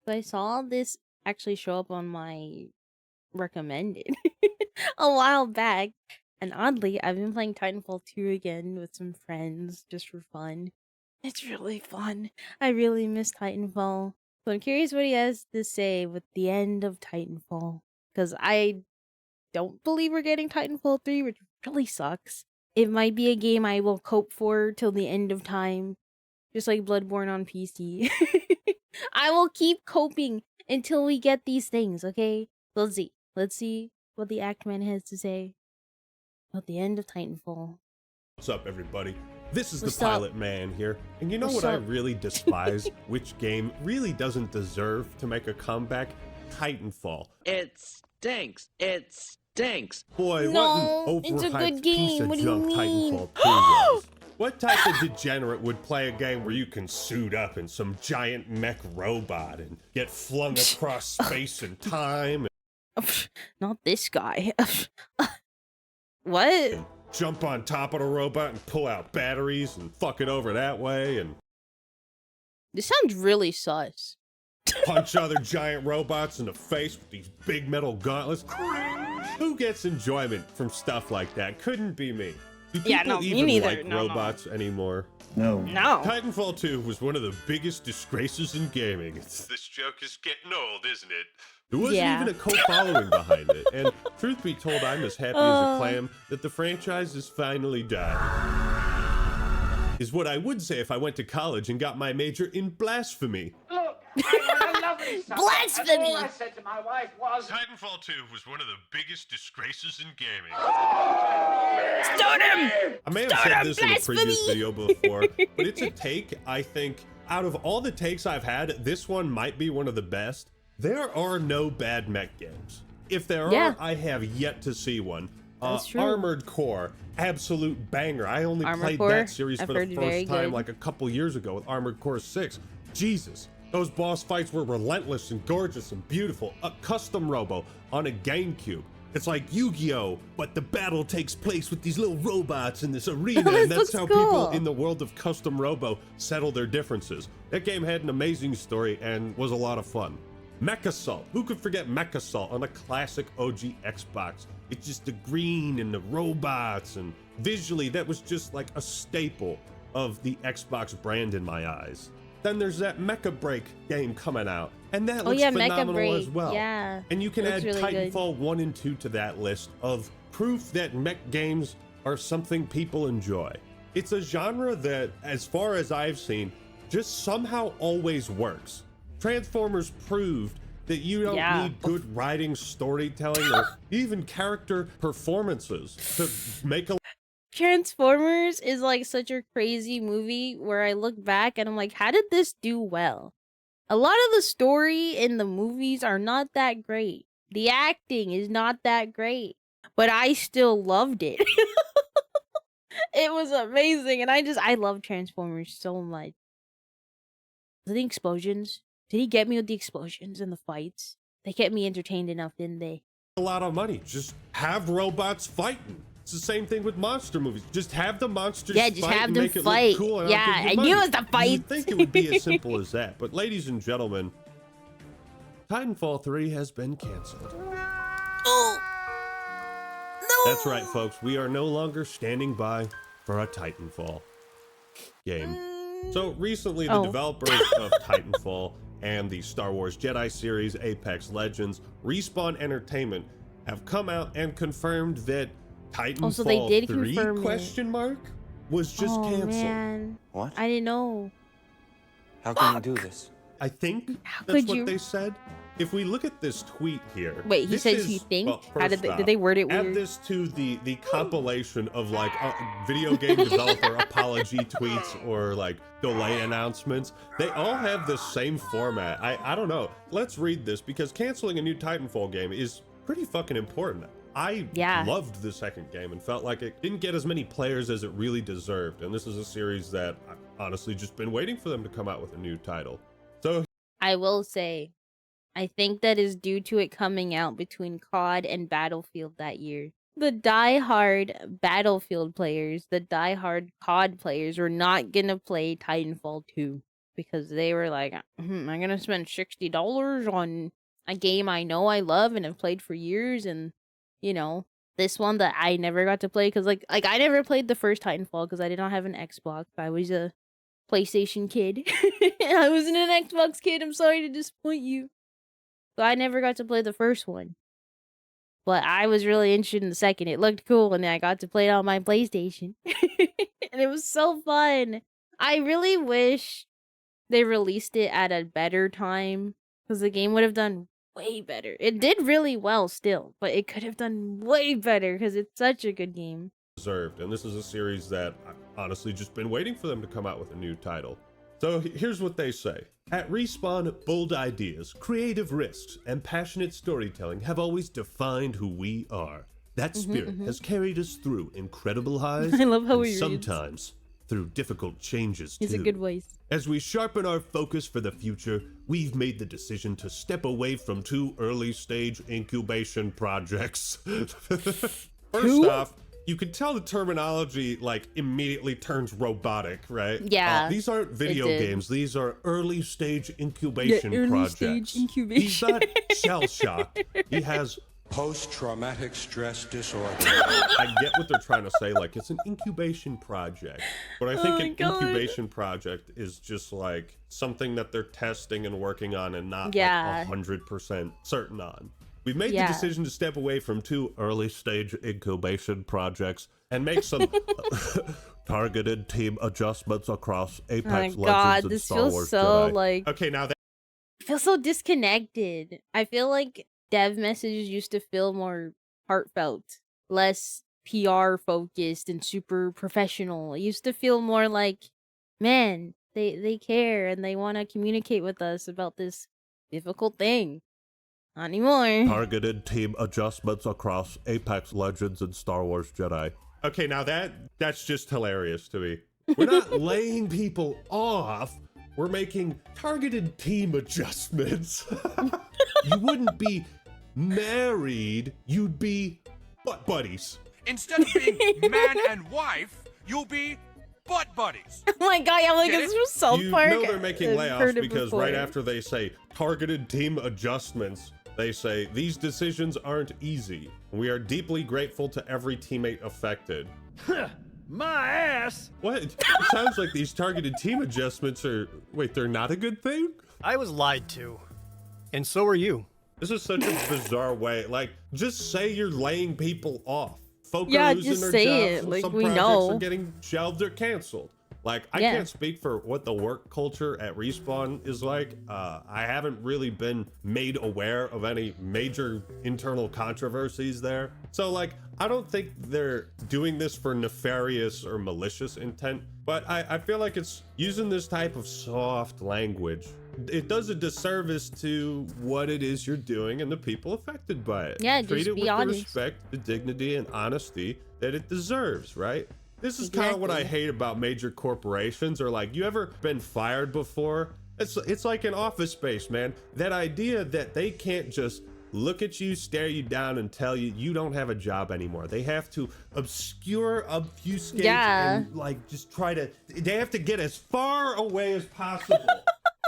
So I saw this actually show up on my recommended a while back. And oddly, I've been playing Titanfall 2 again with some friends just for fun. It's really fun. I really miss Titanfall. So I'm curious what he has to say with the end of Titanfall. Because I don't believe we're getting Titanfall 3, which really sucks. It might be a game I will cope for till the end of time. Just like Bloodborne on PC. I will keep coping until we get these things, okay? Let's see. Let's see what the Actman has to say about the end of Titanfall. What's up, everybody? This is What's the Pilot up? Man here. And you know What's what I up? really despise? Which game really doesn't deserve to make a comeback? Titanfall. It stinks. It stinks. Boy, No, what an it's a good overhyped piece game. of What do you junk mean? Titanfall 2 was. What type of degenerate would play a game where you can suit up in some giant mech robot and get flung across space and time Not this guy. What? and jump on top of the robot and pull out batteries and fuck it over that way and This sounds really sus. punch other giant robots in the face with these big metal gauntlets? Who gets enjoyment from stuff like that? Couldn't be me. Do people Yeah, no, me even neither. like No. robots anymore? No. No. Titanfall 2 was one of the biggest disgraces in gaming. This joke is getting old, isn't it? There wasn't Yeah. even a cult following behind it, and truth be told, I'm as happy as a clam that the franchise has finally died. Is what I would say if I went to college and got my major in blasphemy. Look, I had a lovely summer, Blasphemy! and all I said to my wife was, Titanfall 2 was one of the biggest disgraces in gaming. Stone him! I may have Start said a this in a previous blasphemy! video before, but it's a take, I think, out of all the takes I've had, this one might be one of the best. There are no bad mech games. If there Yeah. are, I have yet to see one. That's true. Armored Core, absolute banger. I only Armored played Core, that series I've for the heard very first time good. like a couple years ago with Armored Core 6. Jesus, those boss fights were relentless and gorgeous and beautiful. A custom robo on a GameCube. It's like Yu-Gi-Oh, but the battle takes place with these little robots in this arena, This and that's looks how cool. people in the world of custom robo settle their differences. That game had an amazing story and was a lot of fun. Mech Assault. Who could forget Mech Assault on a classic OG Xbox? It's just the green and the robots, and visually that was just like a staple of the Xbox brand in my eyes. Then there's that Mecha Break game coming out, and that looks yeah, Mecha phenomenal Break, as well. yeah. And you can Looks add really good. Titanfall 1 and 2 to that list of proof that mech games are something people enjoy. It's a genre that, as far as I've seen, just somehow always works. Transformers proved that you don't Yeah. need good writing, storytelling, or even character performances to make a Transformers is like such a crazy movie where I look back and I'm like, how did this do well? A lot of the story in the movies are not that great. The acting is not that great, but I still loved it. It was amazing, and I love Transformers so much. The explosions. Did he get me with the explosions and the fights? They kept me entertained enough, didn't they? lot of money. Just have robots fighting. It's the same thing with monster movies. Just have the monsters Yeah, just fight have and them make it fight. look cool. And Yeah, I'll give you I money. knew it was the You'd fights. think it would be as simple as that. But ladies and gentlemen, Titanfall 3 has been canceled. Oh no! That's right, folks. We are no longer standing by for a Titanfall game. So recently, the Oh. developers of Titanfall and the Star Wars Jedi series Apex Legends, Respawn Entertainment, have come out and confirmed that Titanfall so they did 3 confirm it. question mark was just Oh, canceled. man. What? I didn't know. How can you do this? I think How that's could what you- they said. If we look at this tweet here, Wait, he this says is- he think? well, How did first they word it off, weird? Add this to the compilation of like video game developer apology tweets or like delay announcements. They all have the same format. I don't know. Let's read this because canceling a new Titanfall game is pretty fucking important. I Yeah. loved the second game and felt like it didn't get as many players as it really deserved. And this is a series that I've honestly just been waiting for them to come out with a new title. So I will say, I think that is due to it coming out between COD and Battlefield that year. The die-hard Battlefield players, the die-hard COD players were not gonna play Titanfall 2. because they were like, I'm gonna spend $60 on a game I know I love and have played for years, and you know, this one that I never got to play because like I never played the first Titanfall because I did not have an Xbox. I was a PlayStation kid. I wasn't an Xbox kid. I'm sorry to disappoint you. So I never got to play the first one. But I was really interested in the second. It looked cool, and I got to play it on my PlayStation. And it was so fun. I really wish they released it at a better time, because the game would have done way better. It did really well still, but it could have done way better because it's such a good game. Deserved, and this is a series that I've honestly just been waiting for them to come out with a new title. So here's what they say. At Respawn, bold ideas, creative risks, and passionate storytelling have always defined who we are. That spirit has carried us through incredible highs I love how and he reads. sometimes through difficult changes too. He's a good voice. As we sharpen our focus for the future, we've made the decision to step away from 2 early-stage incubation projects. First off, you can tell the terminology like immediately turns robotic, right? Yeah, these aren't video did. games. These are early stage incubation projects. He's not shell shocked. He has Post-traumatic stress disorder. I get what they're trying to say, like it's an incubation project, but I think Oh my an God. incubation project is just like something that they're testing and working on and not Yeah. like 100% certain on. We've made Yeah. the decision to step away from 2 early stage incubation projects and make some targeted team adjustments across Oh my Apex God, Legends and this Star feels Wars so Jedi. like Okay, now that I feel so disconnected. I feel like dev messages used to feel more heartfelt, less PR focused and super professional. It used to feel more like, man, they care and they want to communicate with us about this difficult thing. Not anymore. targeted team adjustments across Apex Legends and Star Wars Jedi. Okay, now that's just hilarious to me. We're not laying people off. We're making targeted team adjustments. You wouldn't be married, you'd be butt buddies. Instead of being man and wife, you'll be butt buddies. Oh my God, I'm like, Get this it? was South You Park. know they're making I've heard layoffs it because right before. after they say targeted team adjustments, they say these decisions aren't easy. We are deeply grateful to every teammate affected. My ass! What? It sounds like these targeted team adjustments are... Wait, they're not a good thing? I was lied to. And so are you. This is such a bizarre way. Like, just say you're laying people off. Folk Yeah, are losing just their say jobs it, and like, some we projects know. are getting shelved or canceled. Like, I Yeah. can't speak for what the work culture at Respawn is like. I haven't really been made aware of any major internal controversies there. So, like, I don't think they're doing this for nefarious or malicious intent, but I feel like it's using this type of soft language. It does a disservice to what it is you're doing and the people affected by it. Yeah, Treat just it be with honest. the respect, the dignity, and honesty that it deserves, right? This is kind of what I Exactly. hate about major corporations, or like, you ever been fired before? It's like an Office Space, man. That idea that they can't just look at you, stare you down, and tell you you don't have a job anymore. They have to obfuscate, Yeah. and like just try to, they have to get as far away as possible.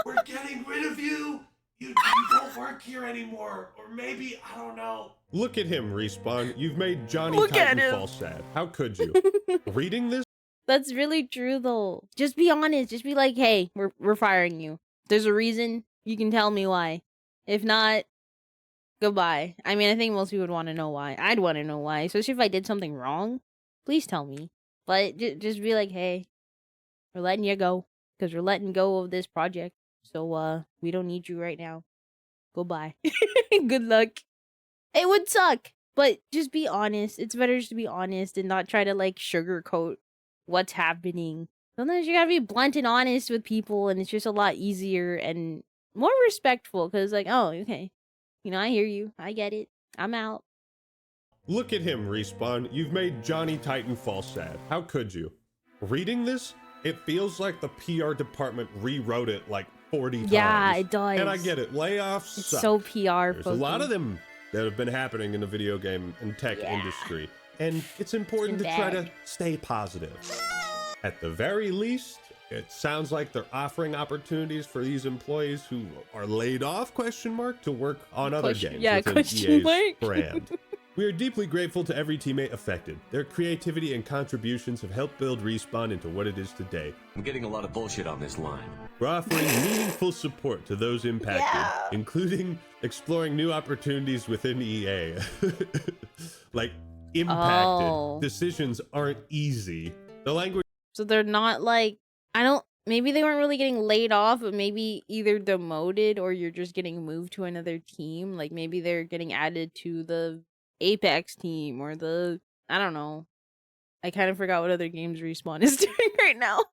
We're getting rid of you. You don't work here anymore. Or maybe, I don't know. Look at him, Respawn. You've made Johnny Look at him. Titanfall sad. How could you? Reading this? That's really true though. Just be honest. Just be like, hey, we're firing you. There's a reason. You can tell me why. If not, goodbye. I mean, I think most people would want to know why. I'd want to know why, especially if I did something wrong. Please tell me. But just be like, hey, we're letting you go because we're letting go of this project. So we don't need you right now. Goodbye. Good luck. It would suck, but just be honest. It's better just to be honest and not try to like sugarcoat what's happening. Sometimes you gotta be blunt and honest with people, and it's just a lot easier and more respectful because, like, oh, okay, you know, I hear you, I get it, I'm out. Look at him, Respawn. You've made Johnny Titanfall sad. How could you? Reading this, it feels like the PR department rewrote it like 40 times. Yeah, it does. And I get it. Layoffs It's suck. so PR There's a lot focused. of them that have been happening in the video game and tech industry. And it's important to Too try to bad. stay positive. At the very least, It sounds like they're offering opportunities for these employees who are laid off, to work on other games within EA's brand. We are deeply grateful to every teammate affected. Their creativity and contributions have helped build Respawn into what it is today. I'm getting a lot of bullshit on this line. We're offering meaningful support to those impacted, including exploring new opportunities within EA. Like, impacted. Decisions aren't easy. The language. So they're not like, maybe they weren't really getting laid off, but maybe either demoted or you're just getting moved to another team. Like maybe they're getting added to the Apex team or I don't know. I kind of forgot what other games Respawn is doing right now.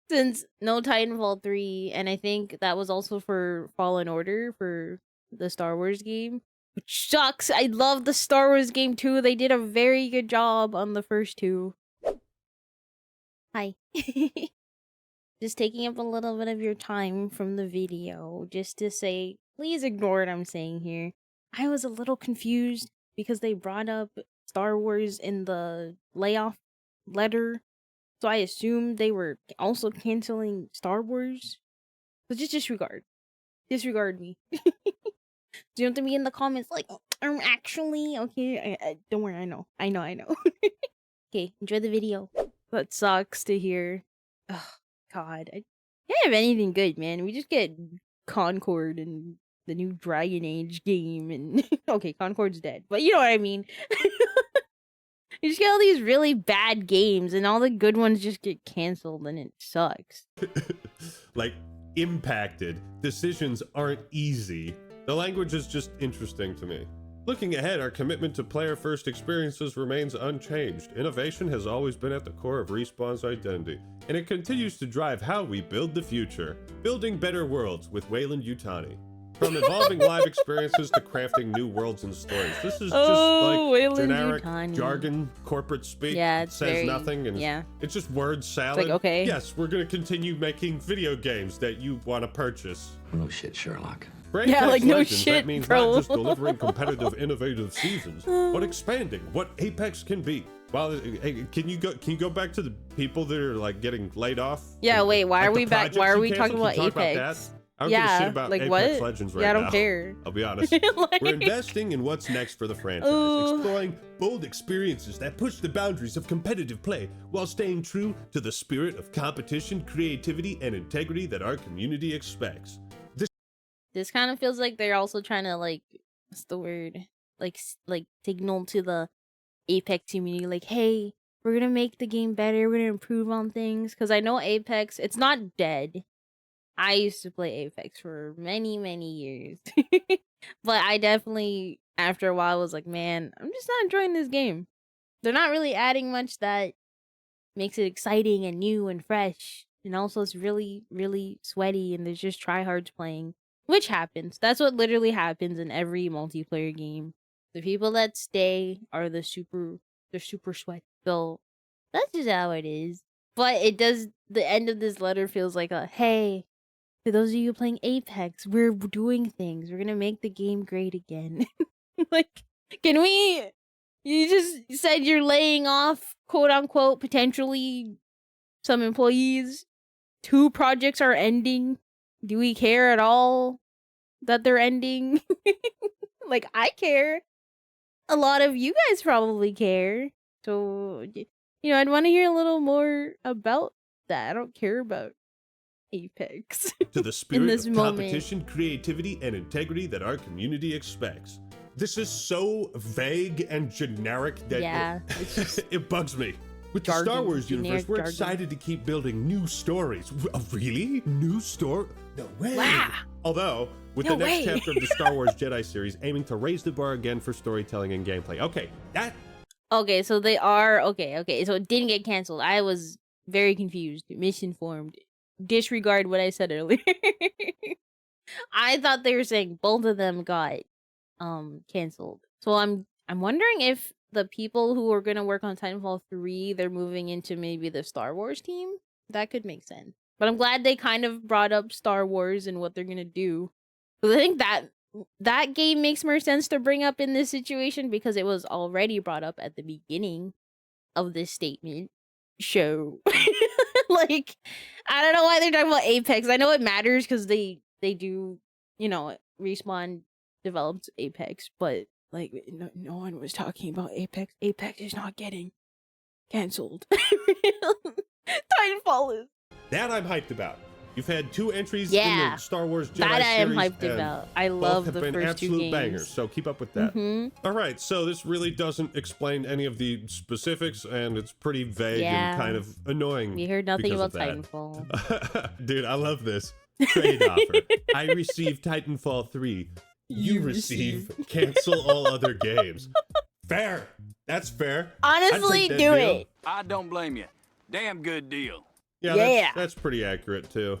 Since no Titanfall 3, and I think that was also for Fallen Order for the Star Wars game. Which sucks. I love the Star Wars game too. They did a very good job on the first two. Hi. Just taking up a little bit of your time from the video just to say, please ignore what I'm saying here. I was a little confused because they brought up Star Wars in the layoff letter. So I assumed they were also canceling Star Wars. So just disregard. Disregard me. Do you have to be in the comments like, actually, okay, don't worry, I know. Okay, enjoy the video. That sucks to hear. Oh, God. I can't have anything good, man. We just get Concord and the new Dragon Age game and... okay, Concord's dead, but you know what I mean. You just get all these really bad games and all the good ones just get canceled and it sucks. Like, impacted. Decisions aren't easy. The language is just interesting to me. Looking ahead, our commitment to player-first experiences remains unchanged. Innovation has always been at the core of Respawn's identity, and it continues to drive how we build the future. Building better worlds with Wayland Yutani. From evolving live experiences to crafting new worlds and stories. This is just like Wayland generic Yutani. jargon, corporate speak. Yeah, it says nothing, and it's just word salad. It's like, okay. Yes, we're going to continue making video games that you want to purchase. No shit, Sherlock. For Yeah, Apex like, no Legends, shit, that means bro. not just delivering competitive, innovative seasons, but expanding what Apex can be. Well, can you go back to the people that are like getting laid off? Yeah, and, wait, why like, are we back? Why are we talking about Can you talk Apex? that? I don't give a shit about like Apex what? Legends right yeah, I don't now. care. I'll be honest. Like- We're investing in what's next for the franchise, exploring bold experiences that push the boundaries of competitive play while staying true to the spirit of competition, creativity, and integrity that our community expects. This kind of feels like they're also trying to like, what's the word? Like signal to the Apex community, like, hey, we're gonna make the game better. We're gonna improve on things. Because I know Apex, it's not dead. I used to play Apex for many, many years. But I definitely, after a while, was like, man, I'm just not enjoying this game. They're not really adding much that makes it exciting and new and fresh. And also it's really, really sweaty and there's just tryhards playing. Which happens. That's what literally happens in every multiplayer game. The people that stay are the super sweat. So that's just how it is. But it does, the end of this letter feels like a, hey, for those of you playing Apex, we're doing things. We're gonna make the game great again. Like, can we, you just said you're laying off, quote unquote, potentially some employees. 2 projects are ending. Do we care at all that they're ending? Like, I care. A lot of you guys probably care. So, you know, I'd want to hear a little more about that. I don't care about Apex. To the spirit this of moment. competition, creativity, and integrity that our community expects. This is so vague and generic that it's just it bugs me. With the jargon, Star Wars universe, generic we're jargon. excited to keep building new stories. Really? New story? No way. Wow. Although, with No the next way. chapter of the Star Wars Jedi series aiming to raise the bar again for storytelling and gameplay. Okay, so they are okay. So it didn't get canceled. I was very confused, misinformed. Disregard what I said earlier. I thought they were saying both of them got canceled. So I'm wondering if the people who are gonna work on Titanfall 3, they're moving into maybe the Star Wars team. That could make sense. But I'm glad they kind of brought up Star Wars and what they're gonna do. Because I think that game makes more sense to bring up in this situation because it was already brought up at the beginning of this statement. Show. Like, I don't know why they're talking about Apex. I know it matters because they do, Respawn developed Apex, but like no one was talking about Apex. Apex is not getting canceled. Titanfall is. That I'm hyped about. You've had 2 entries Yeah, in the Star Wars Jedi that I am series, hyped and about. I both love have the been first 2 absolute games. bangers, so keep up with that. Mhm. All right, so this really doesn't explain any of the specifics, and it's pretty vague Yeah. and kind of annoying. We heard nothing because about of that. Titanfall. Dude, I love this. Trade offer. I receive Titanfall 3. You receive cancel all other games. Fair. That's fair. I'd Honestly, take that do deal. it. I don't blame you. Damn good deal. Yeah, Yeah. That's pretty accurate too.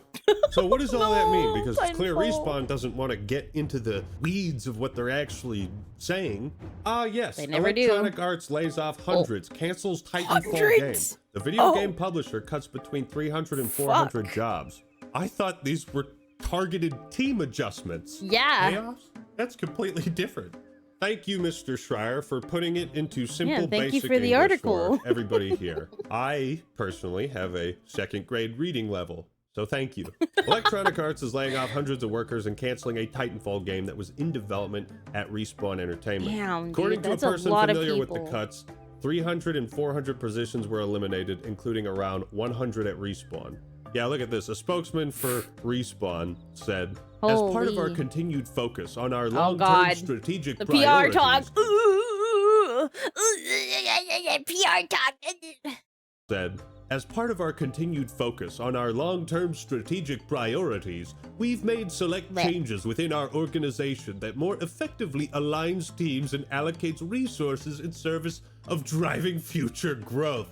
So what does all that mean? Because it's clear Titanfall. Respawn doesn't want to get into the weeds of what they're actually saying. Yes, They never do. Electronic Arts lays off hundreds, cancels Titanfall Hundreds? game. The video Oh. game publisher cuts between 300 and 400 jobs. I thought these were targeted team adjustments. Yeah. Layoffs? That's completely different. Thank you, Mr. Schreier, for putting it into simple, thank you basic for the English article. for everybody here. I personally have a 2nd grade reading level, so thank you. Electronic Arts is laying off hundreds of workers and canceling a Titanfall game that was in development at Respawn Entertainment. Damn, dude, According to a that's a person lot of familiar with the people. cuts, 300 and 400 positions were eliminated, including around 100 at Respawn. Yeah, look at this. A spokesman for Respawn said, as part of our Holy. continued focus on our Oh, long-term God. strategic The priorities, PR talk. PR talk. said, as part of our continued focus on our long-term strategic priorities, we've made select Blech. changes within our organization that more effectively aligns teams and allocates resources in service of driving future growth.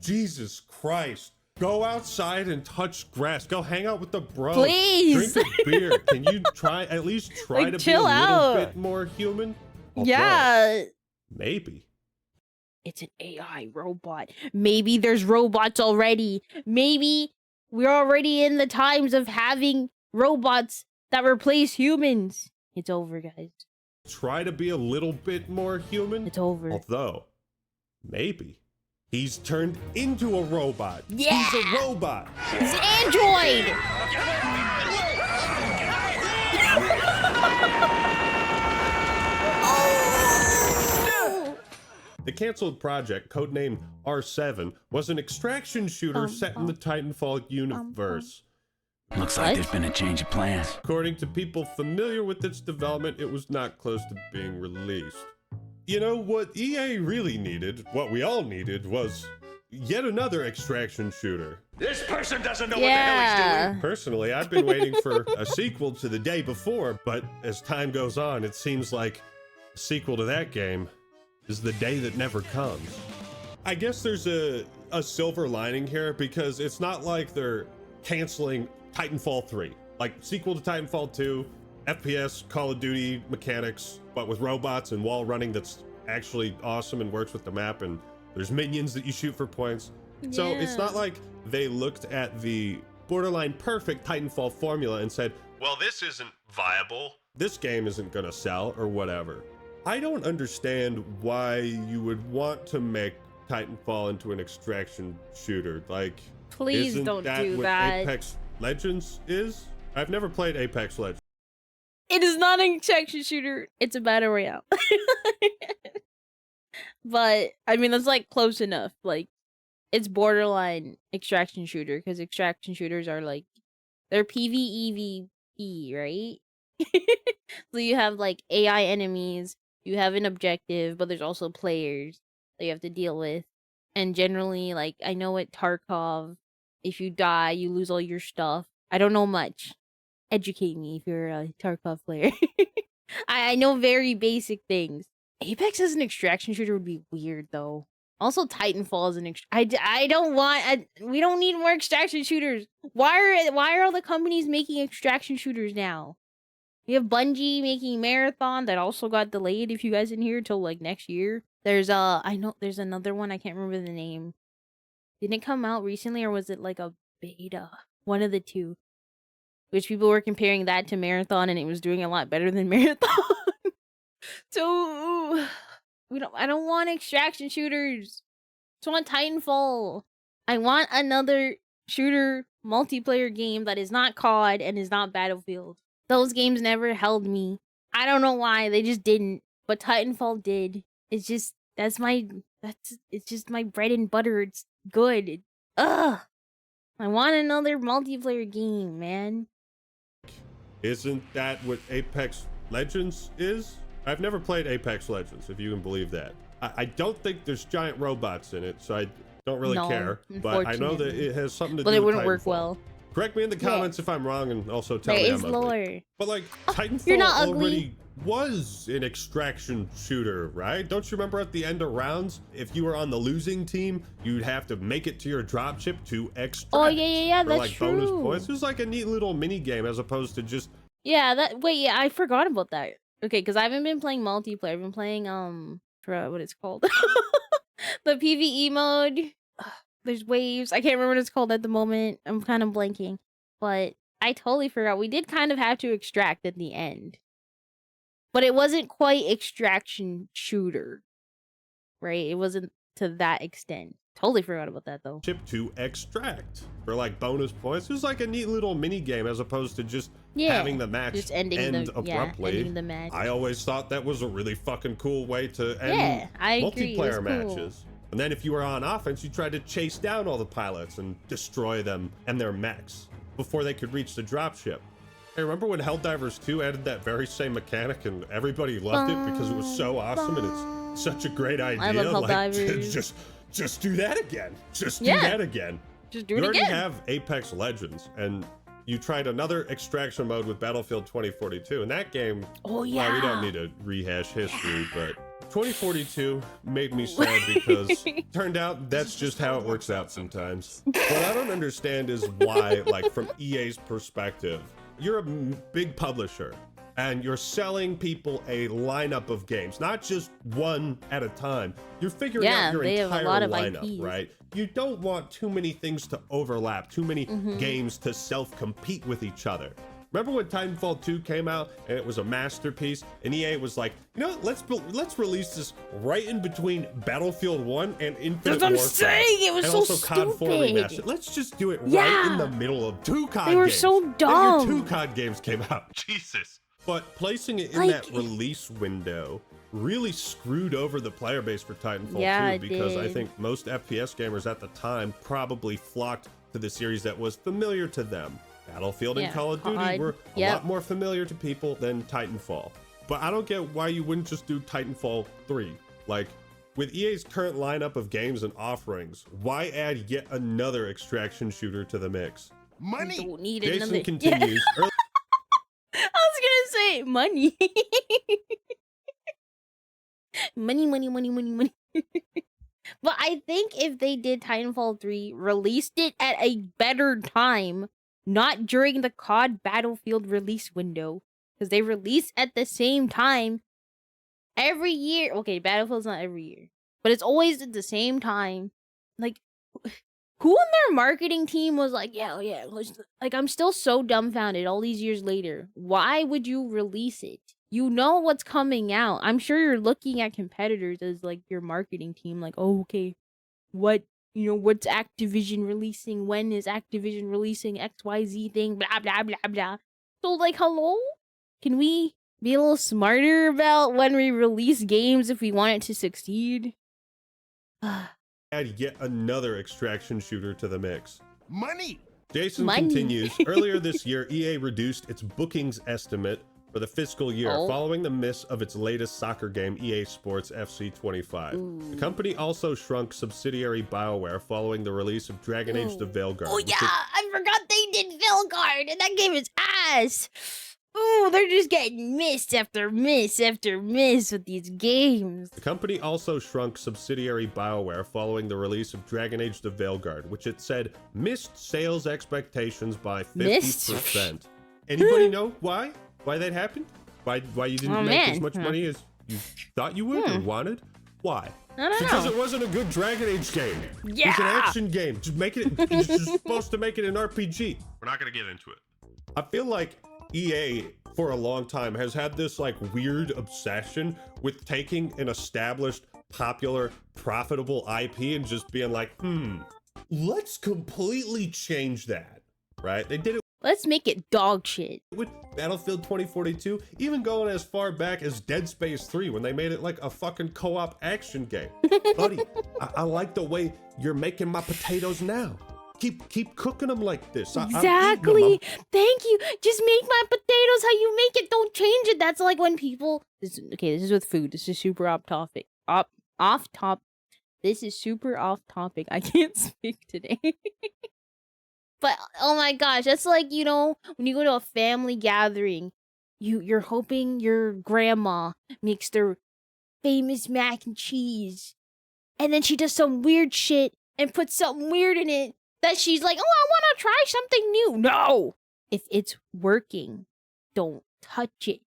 Jesus Christ. Go outside and touch grass. Go hang out with the bros. Please. Drink a beer. Can you at least try Like, to be a chill little out. bit more human? Although, Yeah. maybe. It's an AI robot. Maybe there's robots already. Maybe we're already in the times of having robots that replace humans. It's over, guys. Try to be a little bit more human. It's over. Although, maybe. He's turned into a robot. Yeah. He's a robot. It's Android! Oh! The canceled project, codenamed R7, was an extraction shooter set in the Titanfall universe. Looks like like there's there's been a change of plans. According to people familiar with its development, it was not close to being released. You know, what EA really needed, what we all needed, was yet another extraction shooter. This person doesn't know Yeah. Personally, I've been waiting for a sequel to the day before, but as time goes on, it seems like a sequel to that game is the day that never comes. I guess there's a silver lining here, because it's not like they're canceling Titanfall 3. Like, sequel to Titanfall 2, FPS, Call of Duty mechanics, but with robots and wall running that's actually awesome and works with the map, and there's minions that you shoot for points. So it's not Yeah. like they looked at the borderline perfect Titanfall formula and said, well, this isn't viable. This game isn't gonna sell or whatever. I don't understand why you would want to make Titanfall into an extraction shooter. Like, Please isn't don't that do what that. Apex Legends is? I've never played Apex Legends. It is not an extraction shooter. It's a battle royale. But I mean, that's like close enough. Like, it's borderline extraction shooter because extraction shooters are like they're PvEVP, right? So you have like AI enemies, you have an objective, but there's also players that you have to deal with. And generally, like, I know at Tarkov, if you die, you lose all your stuff. I don't know much. Educate me if you're a Tarkov player. I know very basic things. Apex as an extraction shooter would be weird, though. Also, Titanfall is an I don't want... we don't need more extraction shooters. Why are all the companies making extraction shooters now? We have Bungie making Marathon that also got delayed, if you guys didn't hear, till like next year. There's I know there's another one, I can't remember the name. Didn't it come out recently, or was it like a beta? One of the two. Which people were comparing that to Marathon, and it was doing a lot better than Marathon. So I don't want extraction shooters. I just want Titanfall. I want another shooter multiplayer game that is not COD and is not Battlefield. Those games never held me. I don't know why, they just didn't. But Titanfall did. It's just it's just my bread and butter. It's good. Ugh. I want another multiplayer game, man. Isn't that what Apex Legends is? I've never played Apex Legends, if you can believe that. I don't think there's giant robots in it, so I don't really care. But I know that it has something to do with But it wouldn't Titanfall. work well. Correct me in the comments if I'm wrong, and also tell me There I'm is ugly. lore. But like, Titanfall You're not ugly. already was an extraction shooter, right? Don't you remember at the end of rounds, if you were on the losing team, you'd have to make it to your dropship to extract. Oh, yeah, for, that's like, bonus true. points. It was like a neat little mini game as opposed to just Yeah, yeah, I forgot about that. Okay, because I haven't been playing multiplayer. I've been playing what it's called. The PvE mode. Ugh, there's waves. I can't remember what it's called at the moment. I'm kind of blanking. But I totally forgot. We did kind of have to extract at the end. But it wasn't quite extraction shooter. Right? It wasn't to that extent. Totally forgot about that though. chip to extract for like bonus points. It was like a neat little mini game as opposed to just having the match just ending end the abruptly. ending the match. I always thought that was a really fucking cool way to end I agree. It was multiplayer cool. matches. And then if you were on offense, you tried to chase down all the pilots and destroy them and their mechs before they could reach the dropship. Hey, remember when Helldivers 2 added that very same mechanic and everybody loved it because it was so awesome and it's such a great idea? I love like, Helldivers. just do that again. Just do that again. Just do You it already again. have Apex Legends, and you tried another extraction mode with Battlefield 2042. And that game, well, we don't need to rehash history, but 2042 made me sad because turned out that's just how it works out sometimes. What I don't understand is why, like from EA's perspective, you're a big publisher and you're selling people a lineup of games, not just one at a time. You're figuring out your they have entire a lot of lineup, IPs. right? You don't want too many things to overlap, too many games to self-compete with each other. Remember when Titanfall 2 came out and it was a masterpiece and EA was like, you know what, let's release this right in between Battlefield 1 and Infinite That's what I'm Warfare. saying, it was and so also COD 4 Remastered. stupid. Let's just do it right in the middle of two COD games. They were so Then dumb. your two COD games came out. Jesus. But placing it in that release window really screwed over the player base for Titanfall 2 because I think most FPS gamers at the time probably flocked to the series that was familiar to them. Battlefield and Call of Duty were a lot more familiar to people than Titanfall. But I don't get why you wouldn't just do Titanfall 3. Like, with EA's current lineup of games and offerings, why add yet another extraction shooter to the mix? Money. Don't need Jason another. continues. I was gonna say money. money. But I think if they did Titanfall 3, released it at a better time, not during the COD Battlefield release window, because they release at the same time every year. Okay, Battlefield's not every year, but it's always at the same time. Like, who in their marketing team was like, yeah, like, I'm still so dumbfounded all these years later. Why would you release it? You know what's coming out. I'm sure you're looking at competitors as like your marketing team, like, oh, okay, what's Activision releasing? When is Activision releasing XYZ thing? Blah, blah, blah, blah. So, like, hello? Can we be a little smarter about when we release games if we want it to succeed? Add yet another extraction shooter to the mix. Money. Jason continues. Earlier this year, EA reduced its bookings estimate for the fiscal year following the miss of its latest soccer game, EA Sports FC 25. The company also shrunk subsidiary BioWare following the release of Dragon Age The Veilguard. Oh yeah, I forgot they did Veilguard, and that game is ass. Ooh, they're just getting miss after miss after miss with these games. The company also shrunk subsidiary BioWare following the release of Dragon Age The Veilguard, which it said missed sales expectations by 50%. Anybody know why? Why that happened? Why you didn't make as much money as you thought you would or wanted? Why? I don't Because know. it wasn't a good Dragon Age game. Yeah. It's an action game. Just make it. You're just supposed to make it an RPG. We're not gonna get into it. I feel like EA for a long time has had this like weird obsession with taking an established, popular, profitable IP and just being like, let's completely change that, right? They did it Let's make it dog shit. with Battlefield 2042, even going as far back as Dead Space 3 when they made it like a fucking co-op action game. Buddy, I like the way you're making my potatoes now. Keep cooking them like this. Exactly. Thank you. Just make my potatoes how you make it. Don't change it. That's like when people. This is with food. This is super off topic. Off top. This is super off topic. I can't speak today. But oh my gosh, that's like, you know, when you go to a family gathering, you're hoping your grandma makes their famous mac and cheese, and then she does some weird shit and puts something weird in it that she's like, oh, I want to try something new. No, if it's working, don't touch it.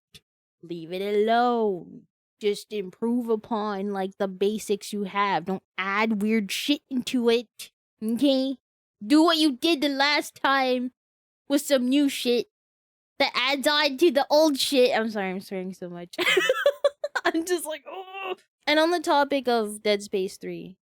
Leave it alone. Just improve upon like the basics you have. Don't add weird shit into it. Okay? Do what you did the last time with some new shit that adds on to the old shit. I'm sorry, I'm swearing so much. I'm just like, oh. And on the topic of Dead Space 3,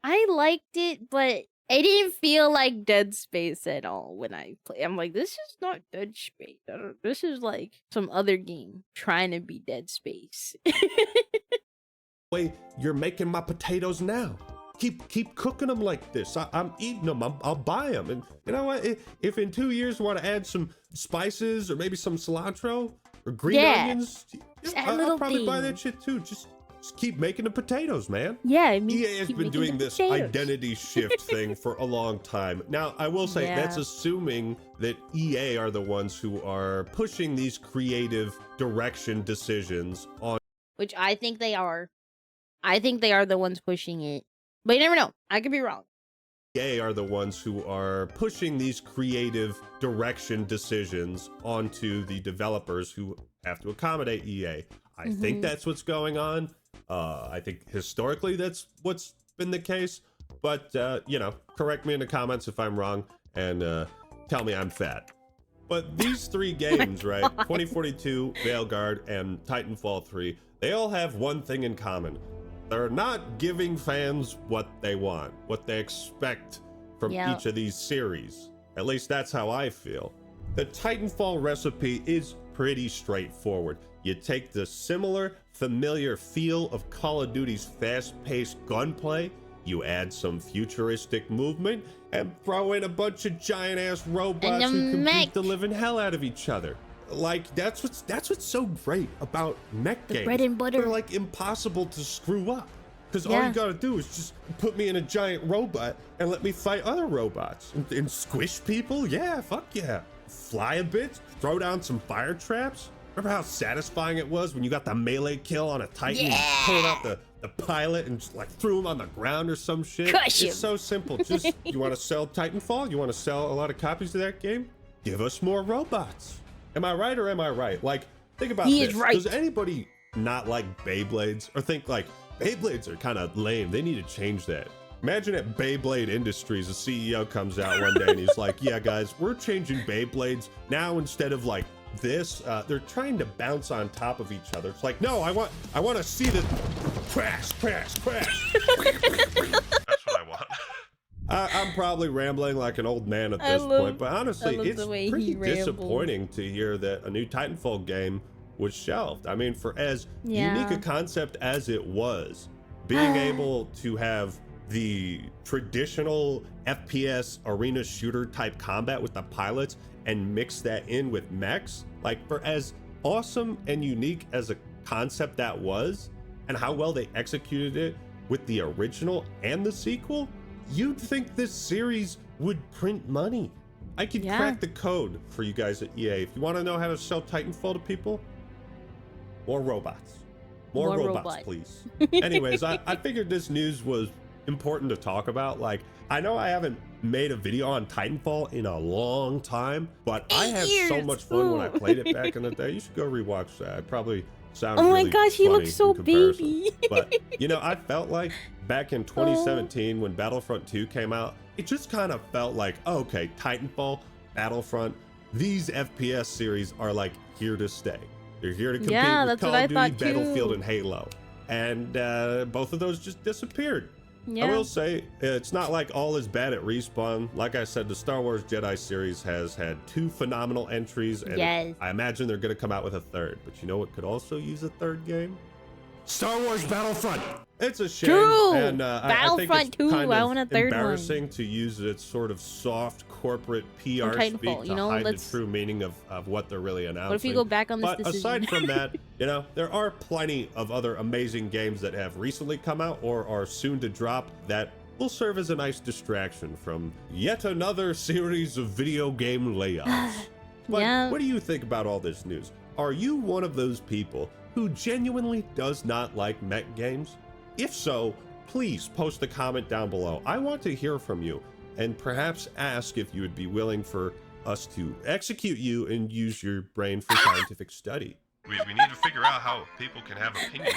I liked it, but it didn't feel like Dead Space at all when I play. I'm like, this is not Dead Space. This is like some other game trying to be Dead Space. way you're making my potatoes now. Keep cooking them like this. I'm eating them. I'll buy them. And you know what? If in 2 years you want to add some spices or maybe some cilantro or green onions, I'll probably buy that shit too. Just keep making the potatoes, man. Yeah, I mean, EA has been doing this identity shift thing for a long time. Now, I will say that's assuming that EA are the ones who are pushing these creative direction decisions on. Which I think they are. I think they are the ones pushing it. But you never know. I could be wrong. EA are the ones who are pushing these creative direction decisions onto the developers who have to accommodate EA. I think that's what's going on. I think historically that's what's been the case. But, you know, correct me in the comments if I'm wrong and tell me I'm fat. But these three games, right? 2042, Veilguard, and Titanfall 3, they all have one thing in common. They're not giving fans what they want, what they expect from each of these series. At least that's how I feel. The Titanfall recipe is pretty straightforward. You take the similar, familiar feel of Call of Duty's fast-paced gunplay, you add some futuristic movement, and throw in a bunch of giant-ass robots who can beat the living hell out of each other. Like, that's what's so great about mech games. Bread and butter. They're like impossible to screw up. Because all you gotta do is just put me in a giant robot and let me fight other robots. And squish people? Yeah, fuck yeah. Fly a bit, throw down some fire traps. Remember how satisfying it was when you got the melee kill on a Titan and pulled out the pilot and just like threw him on the ground or some shit? Crush him. It's so simple. Just, you wanna sell Titanfall? You wanna sell a lot of copies of that game? Give us more robots. Am I right or am I right? Like, think about this. Is right. Does anybody not like Beyblades or think like, Beyblades are kind of lame, they need to change that? Imagine at Beyblade Industries, the CEO comes out one day and he's like, yeah guys, we're changing Beyblades. Now instead of like this, they're trying to bounce on top of each other. It's like, no, I want to see the crash, crash, crash. That's what I want. I'm probably rambling like an old man at this point, but honestly, it's pretty disappointing to hear that a new Titanfall game was shelved. I mean, for as unique a concept as it was, being able to have the traditional FPS arena shooter type combat with the pilots and mix that in with mechs, like for as awesome and unique as a concept that was, and how well they executed it with the original and the sequel, you'd think this series would print money. I could crack the code for you guys at EA. If you want to know how to sell Titanfall to people, more robots. More robots, please. Anyways, I figured this news was important to talk about. Like, I know I haven't made a video on Titanfall in a long time, but I had so much fun when I played it back in the day. You should go rewatch that. It probably sounds really my gosh, he looks so baby. But, you know, I felt like back in 2017 when Battlefront 2 came out, it just kind of felt like, oh, okay, Titanfall, Battlefront, these FPS series are like here to stay. They're here to compete with Call of Duty, Battlefield, and Halo. And both of those just disappeared. Yeah. I will say, it's not like all is bad at Respawn. Like I said, the Star Wars Jedi series has had 2 phenomenal entries, and Yes. I imagine they're going to come out with a 3rd. But you know what could also use a 3rd game? Star Wars Battlefront. It's a shame. True. And I think Battlefront it's 2, kind I of want a 3rd one. embarrassing to use its sort of soft corporate PR Titanfall, speak to you know, hide the let's- true meaning of what they're really announcing. What if you go back on this But decision? aside from that, you know, there are plenty of other amazing games that have recently come out or are soon to drop that will serve as a nice distraction from yet another series of video game layoffs. But Yeah. what do you think about all this news? Are you one of those people who genuinely does not like mech games? If so, please post a comment down below. I want to hear from you and perhaps ask if you would be willing for us to execute you and use your brain for scientific study. We need to figure out how people can have opinions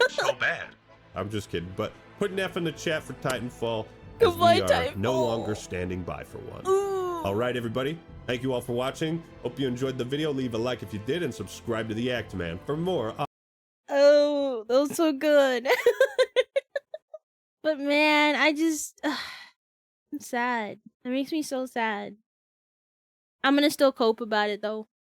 so bad. I'm just kidding, but put an F in the chat for Titanfall, as Goodbye, we are Titanfall. no longer standing by for one. Ooh. All right, everybody. Thank you all for watching. Hope you enjoyed the video. Leave a like if you did, and subscribe to the Actman for more. Oh, that was so good. But man, I just I'm sad. That makes me so sad. I'm gonna still cope about it though.